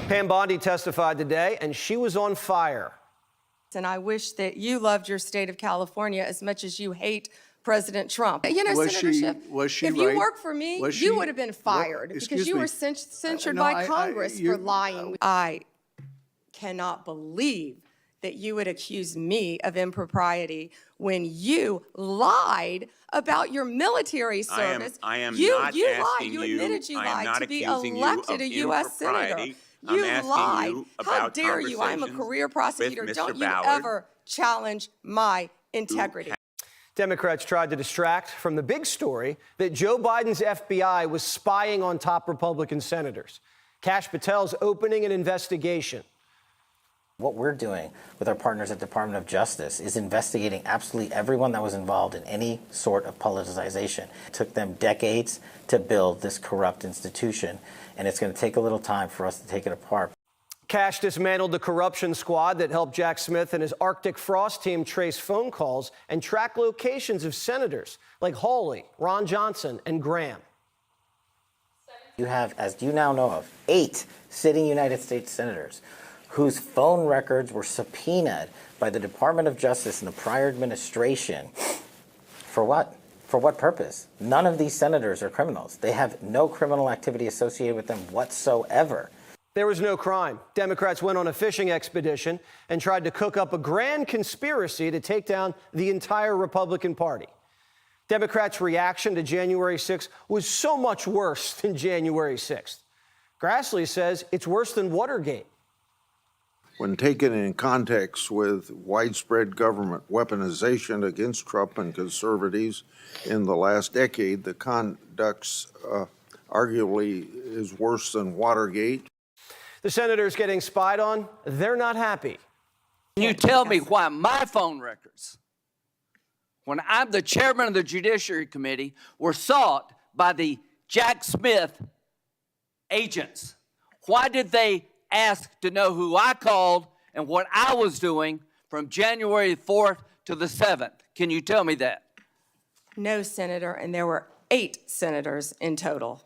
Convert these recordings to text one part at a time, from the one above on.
Pam Bondi testified today, and she was on fire. And I wish that you loved your state of California as much as you hate President Trump. You know, Senator Schiff, if you worked for me, you would have been fired because you were censured by Congress for lying. I cannot believe that you would accuse me of impropriety when you lied about your military service. I am you not lied. asking You admitted you lied to be accusing you elected of a U.S. senator. impropriety. You I'm asking lied. you How about dare you? I'm a career prosecutor. with Mr. Don't you Ballard, ever challenge my integrity. Democrats tried to distract from the big story that Joe Biden's FBI was spying on top Republican senators. Kash Patel's opening an investigation. What we're doing with our partners at the Department of Justice is investigating absolutely everyone that was involved in any sort of politicization. It took them decades to build this corrupt institution, and it's going to take a little time for us to take it apart. Kash dismantled the corruption squad that helped Jack Smith and his Arctic Frost team trace phone calls and track locations of senators like Hawley, Ron Johnson, and Graham. You have, as you now know of, 8 sitting United States senators whose phone records were subpoenaed by the Department of Justice in the prior administration. For what? For what purpose? None of these senators are criminals. They have no criminal activity associated with them whatsoever. There was no crime. Democrats went on a fishing expedition and tried to cook up a grand conspiracy to take down the entire Republican Party. Democrats' reaction to January 6th was so much worse than January 6th. Grassley says it's worse than Watergate. When taken in context with widespread government weaponization against Trump and conservatives in the last decade, the conduct arguably is worse than Watergate. The senators getting spied on, they're not happy. Can you tell me why my phone records, when I'm the chairman of the Judiciary Committee, were sought by the Jack Smith agents? Why did they ask to know who I called and what I was doing from January 4th to the 7th? Can you tell me that? No, Senator, and there were 8 senators in total.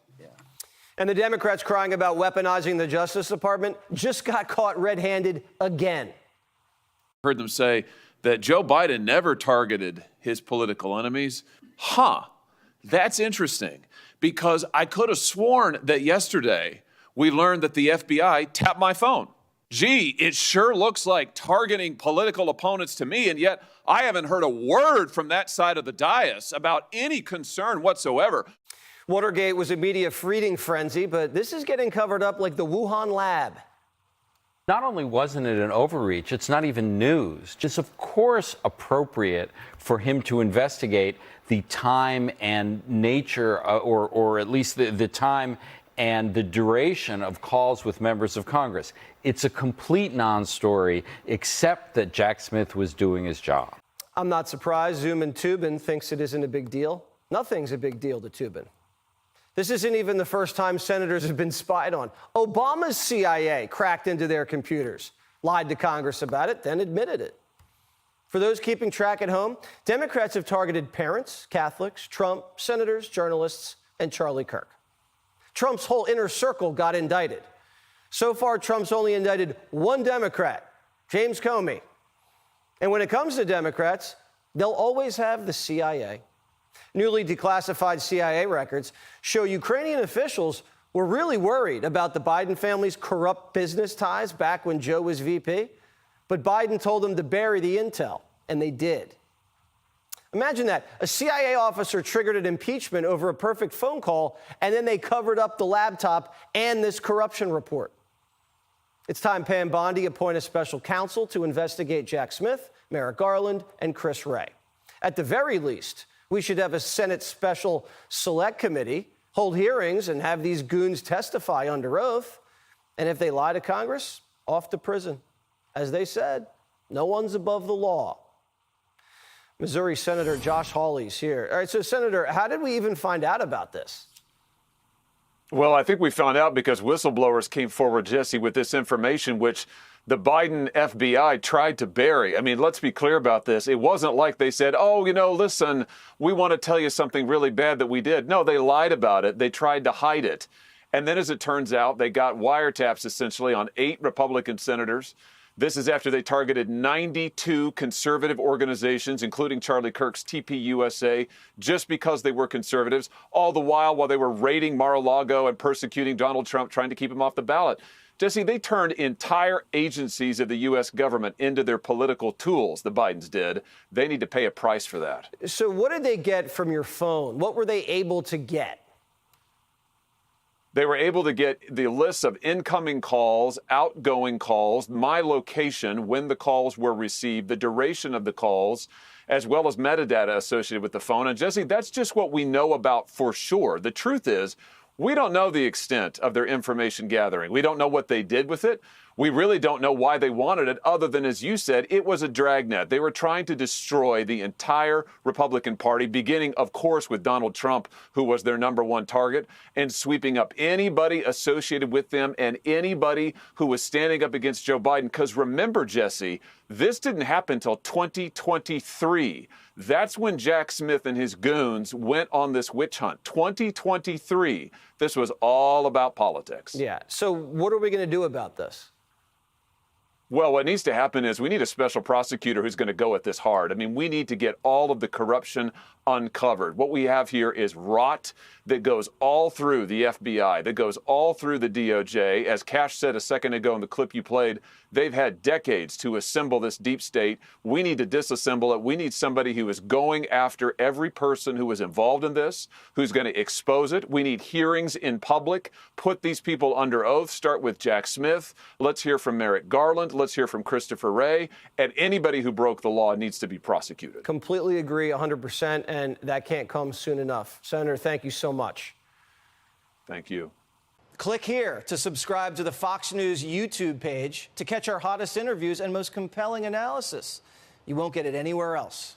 And the Democrats crying about weaponizing the Justice Department just got caught red-handed again. Heard them say that Joe Biden never targeted his political enemies. That's interesting, because I could have sworn that yesterday we learned that the FBI tapped my phone. Gee, it sure looks like targeting political opponents to me, and yet I haven't heard a word from that side of the dais about any concern whatsoever. Watergate was a media freedom frenzy, but this is getting covered up like the Wuhan lab. Not only wasn't it an overreach, it's not even news. It's of course appropriate for him to investigate the time and nature, or at least the time and the duration of calls with members of Congress. It's a complete non-story, except that Jack Smith was doing his job. I'm not surprised Zubin Tubin thinks it isn't a big deal. Nothing's a big deal to Tubin. This isn't even the first time senators have been spied on. Obama's CIA cracked into their computers, lied to Congress about it, then admitted it. For those keeping track at home, Democrats have targeted parents, Catholics, Trump, senators, journalists, and Charlie Kirk. Trump's whole inner circle got indicted. So far, Trump's only indicted one Democrat, James Comey. And when it comes to Democrats, they'll always have the CIA. Newly declassified CIA records show Ukrainian officials were really worried about the Biden family's corrupt business ties back when Joe was VP. But Biden told them to bury the intel, and they did. Imagine that. A CIA officer triggered an impeachment over a perfect phone call, and then they covered up the laptop and this corruption report. It's time Pam Bondi appoint a special counsel to investigate Jack Smith, Merrick Garland, and Chris Wray. At the very least, we should have a Senate Special Select Committee, hold hearings, and have these goons testify under oath. And if they lie to Congress, off to prison. As they said, no one's above the law. Missouri Senator Josh Hawley's here. All right, so Senator, how did we even find out about this? Well, I think we found out because whistleblowers came forward, Jesse, with this information, which the Biden FBI tried to bury. I mean, let's be clear about this. It wasn't like they said, oh, listen, we want to tell you something really bad that we did. No, they lied about it. They tried to hide it. And then, as it turns out, they got wiretaps essentially on 8 Republican senators. This is after they targeted 92 conservative organizations, including Charlie Kirk's TPUSA, just because they were conservatives, all the while they were raiding Mar-a-Lago and persecuting Donald Trump, trying to keep him off the ballot. Jesse, they turned entire agencies of the U.S. government into their political tools, the Bidens did. They need to pay a price for that. So what did they get from your phone? What were they able to get? They were able to get the lists of incoming calls, outgoing calls, my location, when the calls were received, the duration of the calls, as well as metadata associated with the phone. And Jesse, that's just what we know about for sure. The truth is, we don't know the extent of their information gathering. We don't know what they did with it. We really don't know why they wanted it, other than, as you said, it was a dragnet. They were trying to destroy the entire Republican Party, beginning, of course, with Donald Trump, who was their #1 target, and sweeping up anybody associated with them and anybody who was standing up against Joe Biden. Because remember, Jesse, this didn't happen until 2023. That's when Jack Smith and his goons went on this witch hunt. 2023. This was all about politics. Yeah. So what are we going to do about this? Well, what needs to happen is we need a special prosecutor who's going to go at this hard. I mean, we need to get all of the corruption uncovered. What we have here is rot that goes all through the FBI, that goes all through the DOJ. As Cash said a second ago in the clip you played, they've had decades to assemble this deep state. We need to disassemble it. We need somebody who is going after every person who was involved in this, who's going to expose it. We need hearings in public, put these people under oath, start with Jack Smith. Let's hear from Merrick Garland. Let's hear from Christopher Wray. And anybody who broke the law needs to be prosecuted. Completely agree, 100%, and that can't come soon enough. Senator, thank you so much. Thank you. Click here to subscribe to the Fox News YouTube page to catch our hottest interviews and most compelling analysis. You won't get it anywhere else.